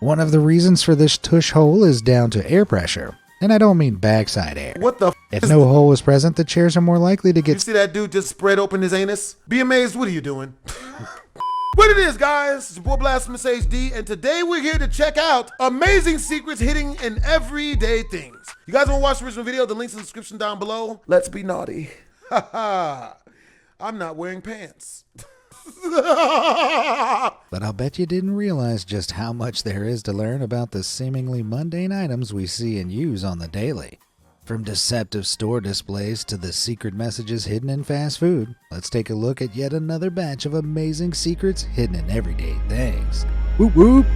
One of the reasons for this tush hole is down to air pressure. And I don't mean backside air. What the If no hole is present, the chairs are more likely to You get... see that dude just spread open his anus? Be amazed, what are you doing? What it is, guys, it's your boy BlastphamousHD, and today we're here to check out amazing secrets hidden in everyday things. You guys want to watch the original video? The link's in the description down below. Let's be naughty. Haha. I'm not wearing pants. But I'll bet you didn't realize just how much there is to learn about the seemingly mundane items we see and use on the daily. From deceptive store displays to the secret messages hidden in fast food, let's take a look at yet another batch of amazing secrets hidden in everyday things. Whoop whoop!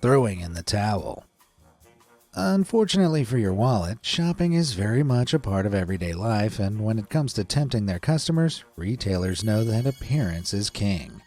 Throwing in the towel. Unfortunately for your wallet, shopping is very much a part of everyday life, and when it comes to tempting their customers, retailers know that appearance is king.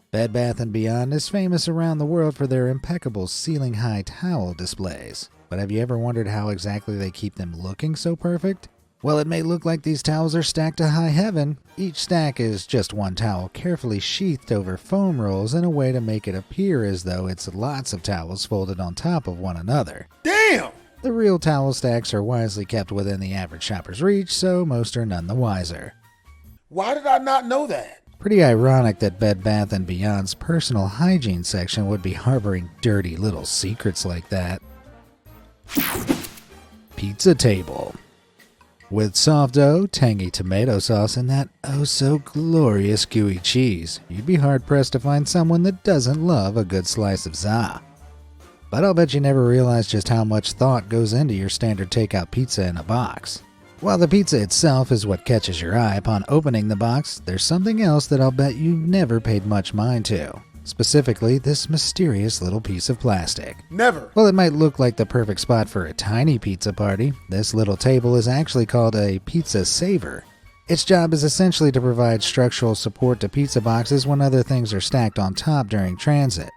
Bed Bath & Beyond is famous around the world for their impeccable ceiling-high towel displays, but have you ever wondered how exactly they keep them looking so perfect? Well, it may look like these towels are stacked to high heaven. Each stack is just one towel carefully sheathed over foam rolls in a way to make it appear as though it's lots of towels folded on top of one another. Damn! The real towel stacks are wisely kept within the average shopper's reach, so most are none the wiser. Why did I not know that? Pretty ironic that Bed Bath & Beyond's personal hygiene section would be harboring dirty little secrets like that. Pizza table. With soft dough, tangy tomato sauce, and that oh-so-glorious gooey cheese, you'd be hard-pressed to find someone that doesn't love a good slice of za. But I'll bet you never realized just how much thought goes into your standard takeout pizza in a box. While the pizza itself is what catches your eye upon opening the box, there's something else that I'll bet you've never paid much mind to. Specifically, this mysterious little piece of plastic. Never. Well, it might look like the perfect spot for a tiny pizza party. This little table is actually called a pizza saver. Its job is essentially to provide structural support to pizza boxes when other things are stacked on top during transit.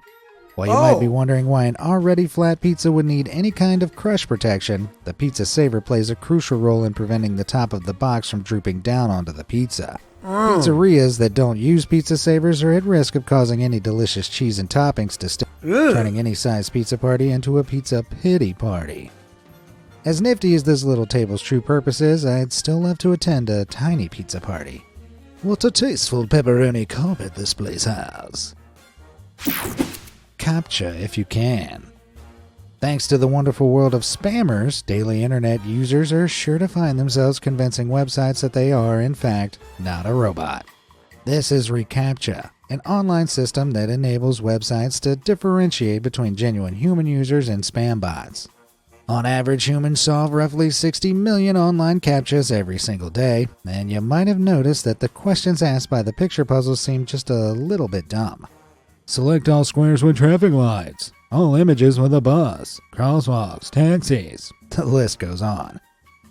While you might be wondering why an already flat pizza would need any kind of crush protection, the pizza saver plays a crucial role in preventing the top of the box from drooping down onto the pizza. Pizzerias that don't use pizza savers are at risk of causing any delicious cheese and toppings to stick, turning any size pizza party into a pizza pity party. As nifty as this little table's true purpose is, I'd still love to attend a tiny pizza party. What a tasteful pepperoni carpet this place has. CAPTCHA if you can. Thanks to the wonderful world of spammers, daily internet users are sure to find themselves convincing websites that they are, in fact, not a robot. This is reCAPTCHA, an online system that enables websites to differentiate between genuine human users and spam bots. On average, humans solve roughly 60 million online CAPTCHAs every single day, and you might have noticed that the questions asked by the picture puzzles seem just a little bit dumb. Select all squares with traffic lights. All images with a bus, crosswalks, taxis. The list goes on.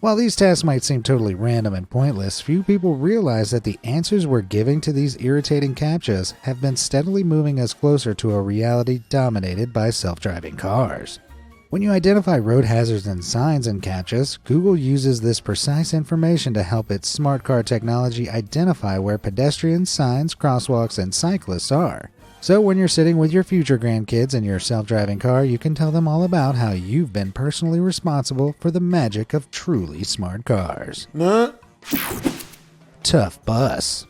While these tasks might seem totally random and pointless, few people realize that the answers we're giving to these irritating CAPTCHAs have been steadily moving us closer to a reality dominated by self-driving cars. When you identify road hazards and signs in CAPTCHAs, Google uses this precise information to help its smart car technology identify where pedestrians, signs, crosswalks, and cyclists are. So when you're sitting with your future grandkids in your self-driving car, you can tell them all about how you've been personally responsible for the magic of truly smart cars. Tough bus.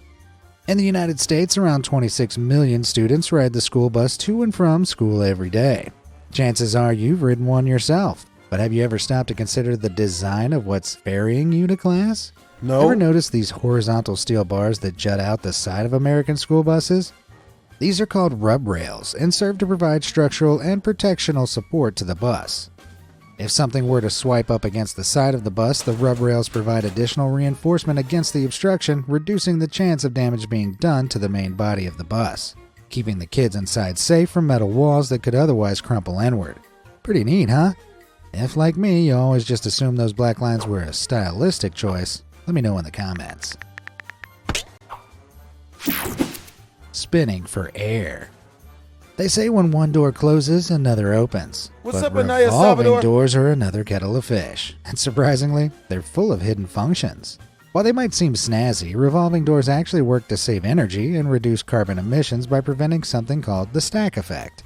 In the United States, around 26 million students ride the school bus to and from school every day. Chances are you've ridden one yourself, but have you ever stopped to consider the design of what's ferrying you to class? No. Ever notice these horizontal steel bars that jut out the side of American school buses? These are called rub rails and serve to provide structural and protectional support to the bus. If something were to swipe up against the side of the bus, the rub rails provide additional reinforcement against the obstruction, reducing the chance of damage being done to the main body of the bus, keeping the kids inside safe from metal walls that could otherwise crumple inward. Pretty neat, huh? If, like me, you always just assume those black lines were a stylistic choice, let me know in the comments. Spinning for air. They say when one door closes, another opens. What's but up, Anaya revolving Salvador? doors are another kettle of fish. And surprisingly, they're full of hidden functions. While they might seem snazzy, revolving doors actually work to save energy and reduce carbon emissions by preventing something called the stack effect.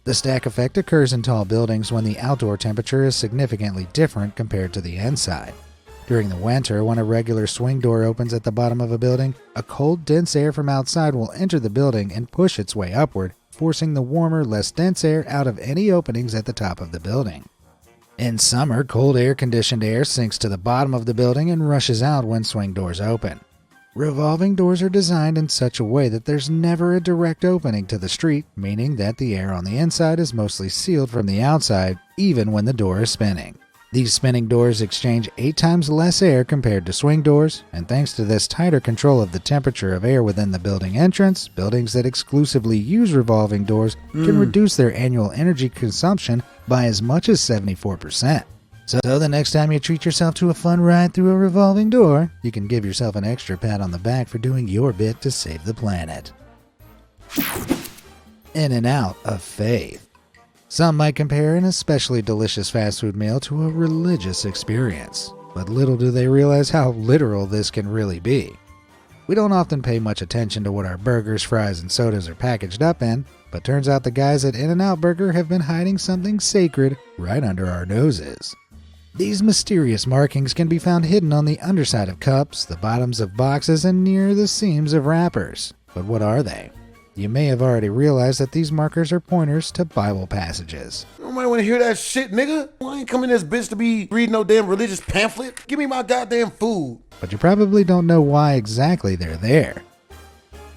The stack effect occurs in tall buildings when the outdoor temperature is significantly different compared to the inside. During the winter, when a regular swing door opens at the bottom of a building, a cold, dense air from outside will enter the building and push its way upward, forcing the warmer, less dense air out of any openings at the top of the building. In summer, cold air-conditioned air sinks to the bottom of the building and rushes out when swing doors open. Revolving doors are designed in such a way that there's never a direct opening to the street, meaning that the air on the inside is mostly sealed from the outside, even when the door is spinning. These spinning doors exchange 8 times less air compared to swing doors, and thanks to this tighter control of the temperature of air within the building entrance, buildings that exclusively use revolving doors can reduce their annual energy consumption by as much as 74%. So the next time you treat yourself to a fun ride through a revolving door, you can give yourself an extra pat on the back for doing your bit to save the planet. In and out of faith. Some might compare an especially delicious fast food meal to a religious experience, but little do they realize how literal this can really be. We don't often pay much attention to what our burgers, fries, and sodas are packaged up in, but turns out the guys at In-N-Out Burger have been hiding something sacred right under our noses. These mysterious markings can be found hidden on the underside of cups, the bottoms of boxes, and near the seams of wrappers. But what are they? You may have already realized that these markers are pointers to Bible passages. Nobody want to hear that shit, nigga. I ain't coming this bitch to be reading no damn religious pamphlet. Give me my goddamn food. But you probably don't know why exactly they're there.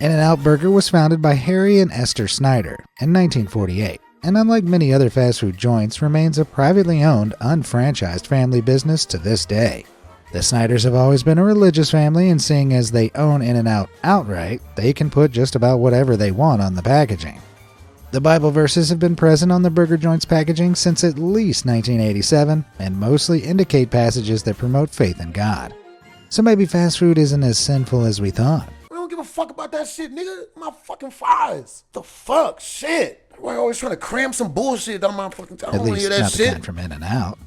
In-N-Out Burger was founded by Harry and Esther Snyder in 1948, and unlike many other fast food joints, remains a privately owned, unfranchised family business to this day. The Snyders have always been a religious family, and seeing as they own In-N-Out outright, they can put just about whatever they want on the packaging. The Bible verses have been present on the burger joint's packaging since at least 1987, and mostly indicate passages that promote faith in God. So maybe fast food isn't as sinful as we thought. I don't give a fuck about that shit, nigga. My fucking fries. The fuck? Shit. Why always trying to cram some bullshit down my fucking tongue? At least not the kind from In-N-Out.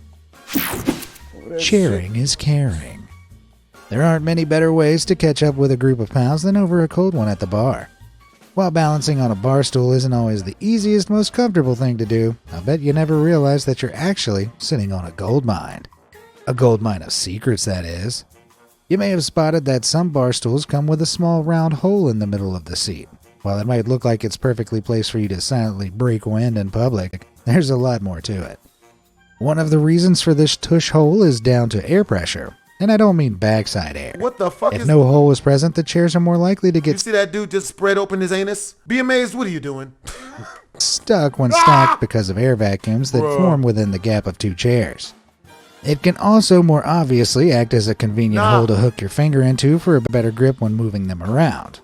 Sharing is caring. There aren't many better ways to catch up with a group of pals than over a cold one at the bar. While balancing on a bar stool isn't always the easiest, most comfortable thing to do, I bet you never realize that you're actually sitting on a gold mine. A gold mine of secrets, that is. You may have spotted that some bar stools come with a small round hole in the middle of the seat. While it might look like it's perfectly placed for you to silently break wind in public, there's a lot more to it. One of the reasons for this tush hole is down to air pressure, and I don't mean backside air. What the fuck If no hole is present, the chairs are more likely to You get see that dude just spread open his anus? Be amazed, what are you doing? stuck when stacked because of air vacuums that form within the gap of 2 chairs. It can also more obviously act as a convenient hole to hook your finger into for a better grip when moving them around.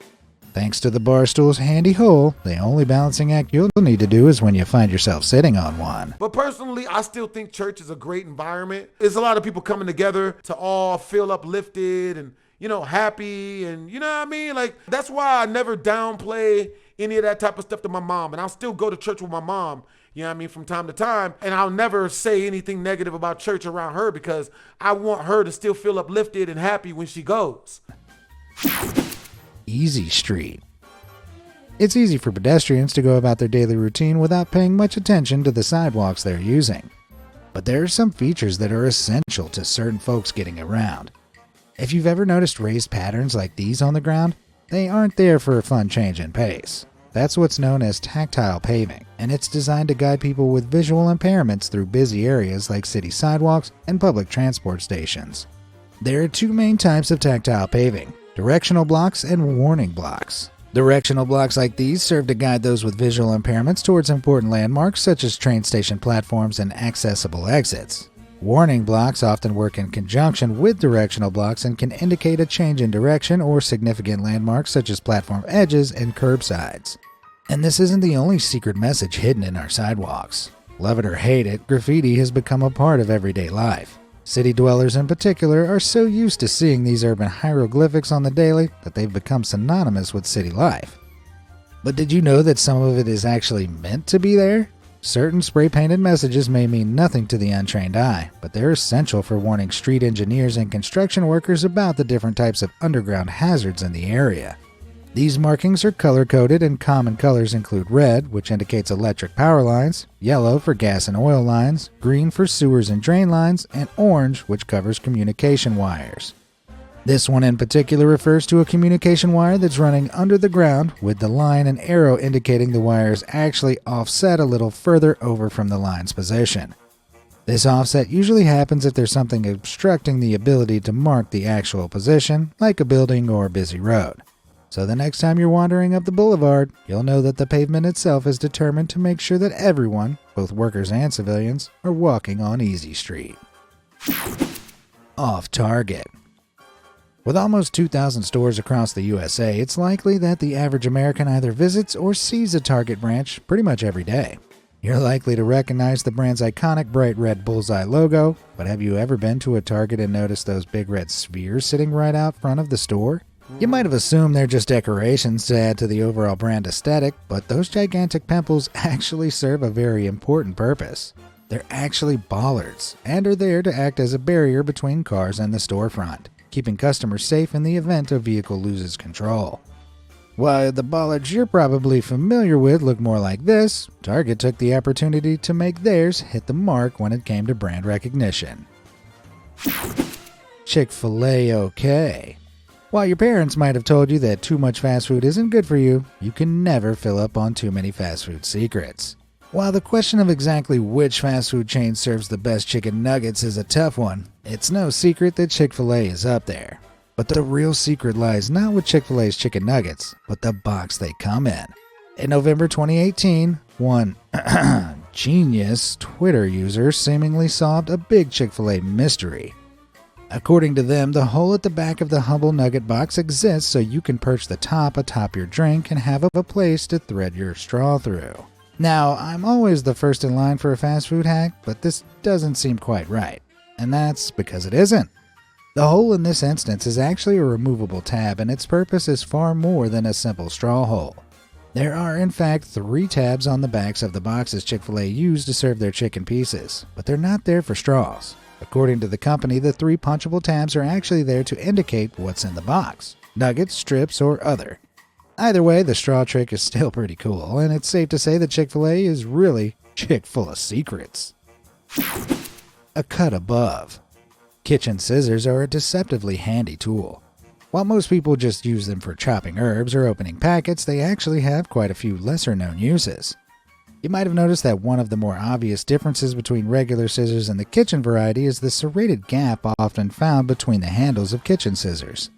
Thanks to the bar stool's handy hole, the only balancing act you'll need to do is when you find yourself sitting on one. But personally, I still think church is a great environment. There's a lot of people coming together to all feel uplifted and, happy and, you know what I mean? Like, that's why I never downplay any of that type of stuff to my mom. And I'll still go to church with my mom, you know what I mean, from time to time. And I'll never say anything negative about church around her because I want her to still feel uplifted and happy when she goes. Easy Street. It's easy for pedestrians to go about their daily routine without paying much attention to the sidewalks they're using. But there are some features that are essential to certain folks getting around. If you've ever noticed raised patterns like these on the ground, they aren't there for a fun change in pace. That's what's known as tactile paving, and it's designed to guide people with visual impairments through busy areas like city sidewalks and public transport stations. There are 2 main types of tactile paving: directional blocks and warning blocks. Directional blocks like these serve to guide those with visual impairments towards important landmarks such as train station platforms and accessible exits. Warning blocks often work in conjunction with directional blocks and can indicate a change in direction or significant landmarks such as platform edges and curbsides. And this isn't the only secret message hidden in our sidewalks. Love it or hate it, graffiti has become a part of everyday life. City dwellers in particular are so used to seeing these urban hieroglyphics on the daily that they've become synonymous with city life. But did you know that some of it is actually meant to be there? Certain spray-painted messages may mean nothing to the untrained eye, but they're essential for warning street engineers and construction workers about the different types of underground hazards in the area. These markings are color-coded, and common colors include red, which indicates electric power lines, yellow for gas and oil lines, green for sewers and drain lines, and orange, which covers communication wires. This one in particular refers to a communication wire that's running under the ground, with the line and arrow indicating the wire is actually offset a little further over from the line's position. This offset usually happens if there's something obstructing the ability to mark the actual position, like a building or a busy road. So the next time you're wandering up the boulevard, you'll know that the pavement itself is determined to make sure that everyone, both workers and civilians, are walking on Easy Street. Off target. With almost 2,000 stores across the USA, it's likely that the average American either visits or sees a Target branch pretty much every day. You're likely to recognize the brand's iconic bright red bullseye logo, but have you ever been to a Target and noticed those big red spheres sitting right out front of the store? You might have assumed they're just decorations to add to the overall brand aesthetic, but those gigantic pimples actually serve a very important purpose. They're actually bollards, and are there to act as a barrier between cars and the storefront, keeping customers safe in the event a vehicle loses control. While the bollards you're probably familiar with look more like this, Target took the opportunity to make theirs hit the mark when it came to brand recognition. ChickfilA okay. While your parents might have told you that too much fast food isn't good for you, you can never fill up on too many fast food secrets. While the question of exactly which fast food chain serves the best chicken nuggets is a tough one, it's no secret that Chick-fil-A is up there. But the real secret lies not with Chick-fil-A's chicken nuggets, but the box they come in. In November 2018, one genius Twitter user seemingly solved a big Chick-fil-A mystery. According to them, the hole at the back of the humble nugget box exists so you can perch the top atop your drink and have a place to thread your straw through. Now, I'm always the first in line for a fast food hack, but this doesn't seem quite right. And that's because it isn't. The hole in this instance is actually a removable tab, and its purpose is far more than a simple straw hole. There are in fact 3 tabs on the backs of the boxes Chick-fil-A use to serve their chicken pieces, but they're not there for straws. According to the company, the 3 punchable tabs are actually there to indicate what's in the box: nuggets, strips, or other. Either way, the straw trick is still pretty cool, and it's safe to say that Chick-fil-A is really chick-full of secrets. A cut above. Kitchen scissors are a deceptively handy tool. While most people just use them for chopping herbs or opening packets, they actually have quite a few lesser-known uses. You might have noticed that one of the more obvious differences between regular scissors and the kitchen variety is the serrated gap often found between the handles of kitchen scissors.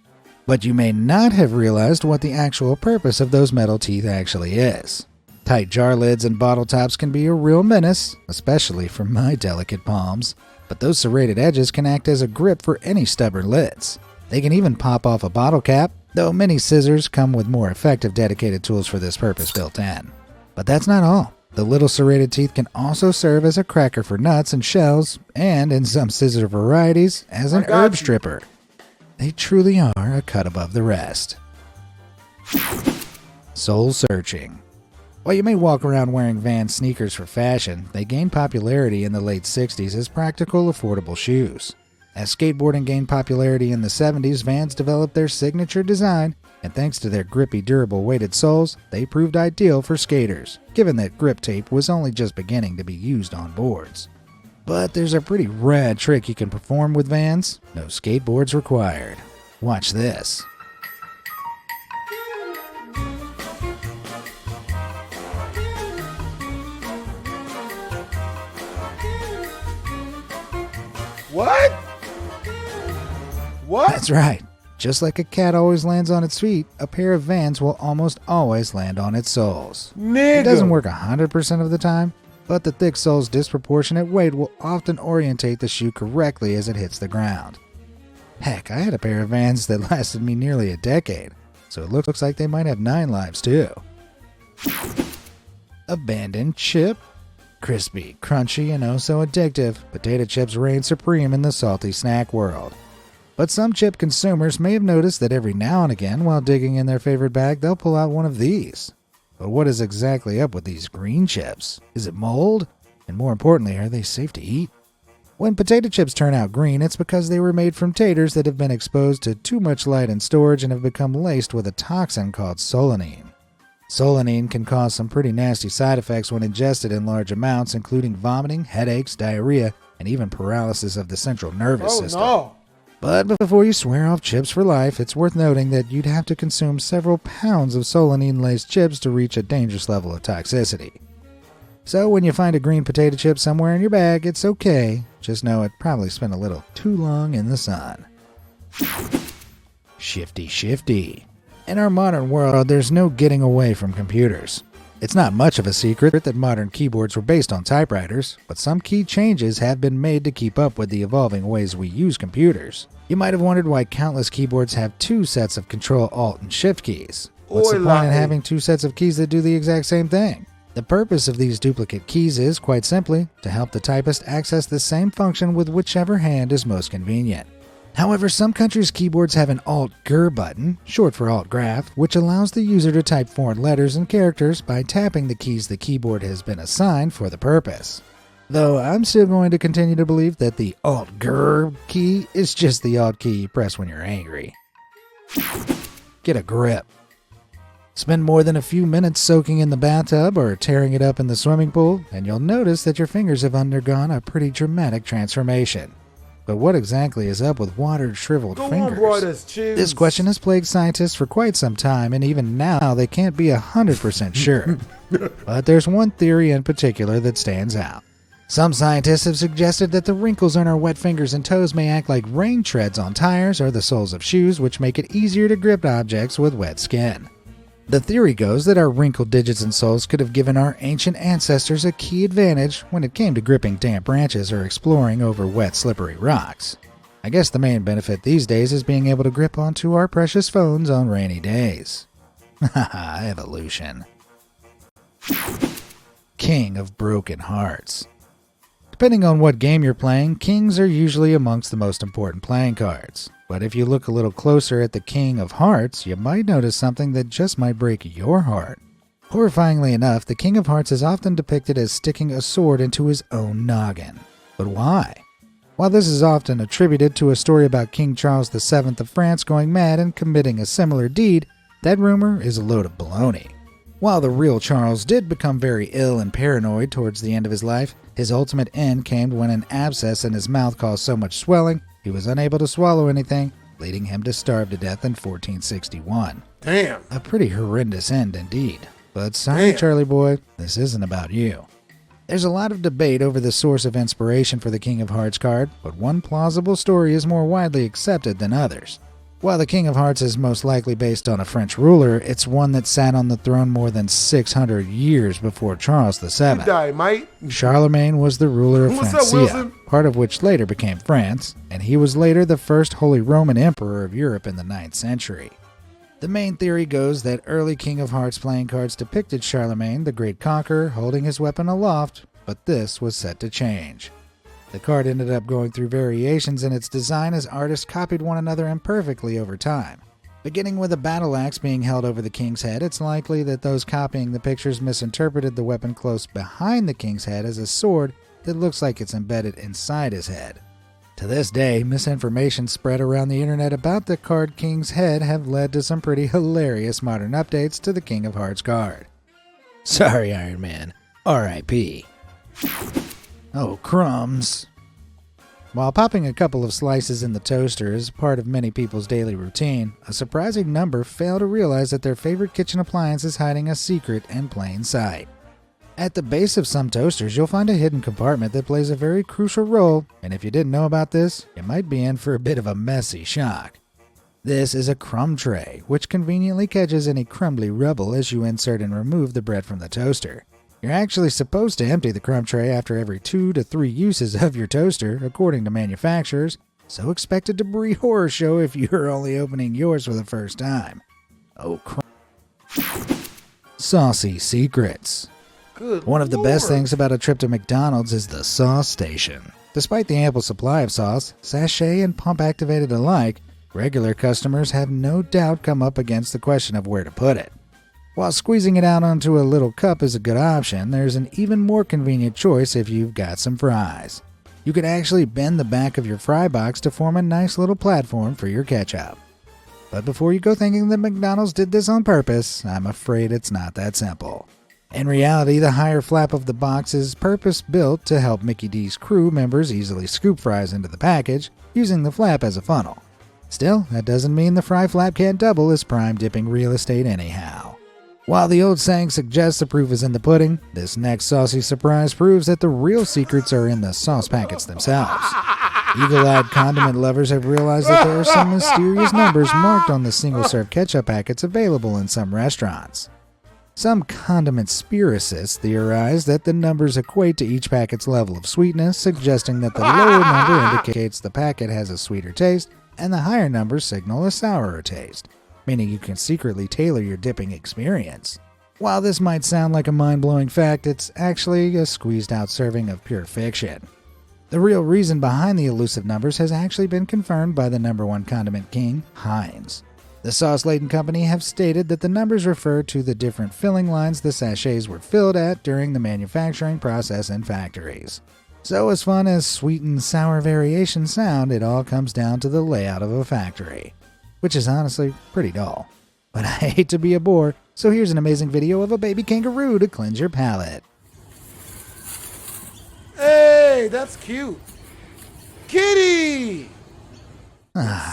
But you may not have realized what the actual purpose of those metal teeth actually is. Tight jar lids and bottle tops can be a real menace, especially for my delicate palms, but those serrated edges can act as a grip for any stubborn lids. They can even pop off a bottle cap, though many scissors come with more effective dedicated tools for this purpose built in. But that's not all. The little serrated teeth can also serve as a cracker for nuts and shells, and in some scissor varieties, as an herb stripper. They truly are a cut above the rest. Soul searching. While you may walk around wearing Vans sneakers for fashion, they gained popularity in the late 60s as practical, affordable shoes. As skateboarding gained popularity in the 70s, Vans developed their signature design, and thanks to their grippy, durable weighted soles, they proved ideal for skaters, given that grip tape was only just beginning to be used on boards. But there's a pretty rad trick you can perform with Vans. No skateboards required. Watch this. What? What? That's right. Just like a cat always lands on its feet, a pair of Vans will almost always land on its soles. Nigga. It doesn't work 100% of the time, but the thick sole's disproportionate weight will often orientate the shoe correctly as it hits the ground. Heck, I had a pair of Vans that lasted me nearly a decade, so it looks like they might have 9 lives too. Abandoned chip. Crispy, crunchy, and oh so addictive, potato chips reign supreme in the salty snack world. But some chip consumers may have noticed that every now and again, while digging in their favorite bag, they'll pull out one of these. But what is exactly up with these green chips? Is it mold? And more importantly, are they safe to eat? When potato chips turn out green, it's because they were made from taters that have been exposed to too much light in storage and have become laced with a toxin called solanine. Solanine can cause some pretty nasty side effects when ingested in large amounts, including vomiting, headaches, diarrhea, and even paralysis of the central nervous system. No. But before you swear off chips for life, it's worth noting that you'd have to consume several pounds of solanine-laced chips to reach a dangerous level of toxicity. So when you find a green potato chip somewhere in your bag, it's okay. Just know it probably spent a little too long in the sun. Shifty. In our modern world, there's no getting away from computers. It's not much of a secret that modern keyboards were based on typewriters, but some key changes have been made to keep up with the evolving ways we use computers. You might have wondered why countless keyboards have two sets of Control, Alt, and Shift keys. What's the point in having two sets of keys that do the exact same thing? The purpose of these duplicate keys is, quite simply, to help the typist access the same function with whichever hand is most convenient. However, some countries' keyboards have an Alt-Gr button, short for Alt-Graph, which allows the user to type foreign letters and characters by tapping the keys the keyboard has been assigned for the purpose. Though I'm still going to continue to believe that the Alt-Gr key is just the Alt key you press when you're angry. Get a grip. Spend more than a few minutes soaking in the bathtub or tearing it up in the swimming pool, and you'll notice that your fingers have undergone a pretty dramatic transformation. But what exactly is up with watered, shriveled fingers? This question has plagued scientists for quite some time, and even now they can't be 100% sure. But there's one theory in particular that stands out. Some scientists have suggested that the wrinkles on our wet fingers and toes may act like rain treads on tires or the soles of shoes, which make it easier to grip objects with wet skin. The theory goes that our wrinkled digits and soles could have given our ancient ancestors a key advantage when it came to gripping damp branches or exploring over wet, slippery rocks. I guess the main benefit these days is being able to grip onto our precious phones on rainy days. Haha, evolution. King of Broken Hearts. Depending on what game you're playing, kings are usually amongst the most important playing cards. But if you look a little closer at the King of Hearts, you might notice something that just might break your heart. Horrifyingly enough, the King of Hearts is often depicted as sticking a sword into his own noggin. But why? While this is often attributed to a story about King Charles VII of France going mad and committing a similar deed, that rumor is a load of baloney. While the real Charles did become very ill and paranoid towards the end of his life, his ultimate end came when an abscess in his mouth caused so much swelling he was unable to swallow anything, leading him to starve to death in 1461. Damn. A pretty horrendous end indeed. But sorry, Charlie boy, this isn't about you. There's a lot of debate over the source of inspiration for the King of Hearts card, but one plausible story is more widely accepted than others. While the King of Hearts is most likely based on a French ruler, it's one that sat on the throne more than 600 years before Charles VII. You die, mate. Charlemagne was the ruler of What's up, Francia, Wilson? part of which later became France, and he was later the first Holy Roman Emperor of Europe in the 9th century. The main theory goes that early King of Hearts playing cards depicted Charlemagne, the great conqueror, holding his weapon aloft, but this was set to change. The card ended up going through variations in its design as artists copied one another imperfectly over time. Beginning with a battle axe being held over the king's head, it's likely that those copying the pictures misinterpreted the weapon close behind the king's head as a sword that looks like it's embedded inside his head. To this day, misinformation spread around the internet about the card king's head have led to some pretty hilarious modern updates to the King of Hearts card. Sorry, Iron Man. R.I.P. Oh, Crumbs. While popping a couple of slices in the toaster is part of many people's daily routine, a surprising number fail to realize that their favorite kitchen appliance is hiding a secret in plain sight. At the base of some toasters, you'll find a hidden compartment that plays a very crucial role, and if you didn't know about this, you might be in for a bit of a messy shock. This is a crumb tray, which conveniently catches any crumbly rubble as you insert and remove the bread from the toaster. You're actually supposed to empty the crumb tray after every 2 to 3 uses of your toaster, according to manufacturers, so expect a debris horror show if you're only opening yours for the first time. Oh, Saucy secrets. Good One of the Lord. best things about a trip to McDonald's is the sauce station. Despite the ample supply of sauce, sachet and pump activated alike, regular customers have no doubt come up against the question of where to put it. While squeezing it out onto a little cup is a good option, there's an even more convenient choice if you've got some fries. You could actually bend the back of your fry box to form a nice little platform for your ketchup. But before you go thinking that McDonald's did this on purpose, I'm afraid it's not that simple. In reality, the higher flap of the box is purpose-built to help Mickey D's crew members easily scoop fries into the package, using the flap as a funnel. Still, that doesn't mean the fry flap can't double as prime dipping real estate anyhow. While the old saying suggests the proof is in the pudding, this next saucy surprise proves that the real secrets are in the sauce packets themselves. Eagle-eyed condiment lovers have realized that there are some mysterious numbers marked on the single-serve ketchup packets available in some restaurants. Some condiment spiricists theorize that the numbers equate to each packet's level of sweetness, suggesting that the lower number indicates the packet has a sweeter taste, and the higher numbers signal a sourer taste, meaning you can secretly tailor your dipping experience. While this might sound like a mind-blowing fact, it's actually a squeezed-out serving of pure fiction. The real reason behind the elusive numbers has actually been confirmed by the #1 condiment king, Heinz. The sauce-laden company have stated that the numbers refer to the different filling lines the sachets were filled at during the manufacturing process in factories. So as fun as sweet and sour variations sound, it all comes down to the layout of a factory, which is honestly pretty dull. But I hate to be a bore, so here's an amazing video of a baby kangaroo to cleanse your palate. Hey, that's cute. Kitty!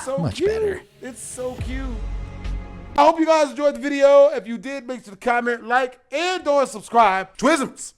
So much cute. better. It's so cute. I hope you guys enjoyed the video. If you did, make sure to comment, like, and or subscribe. Twisms!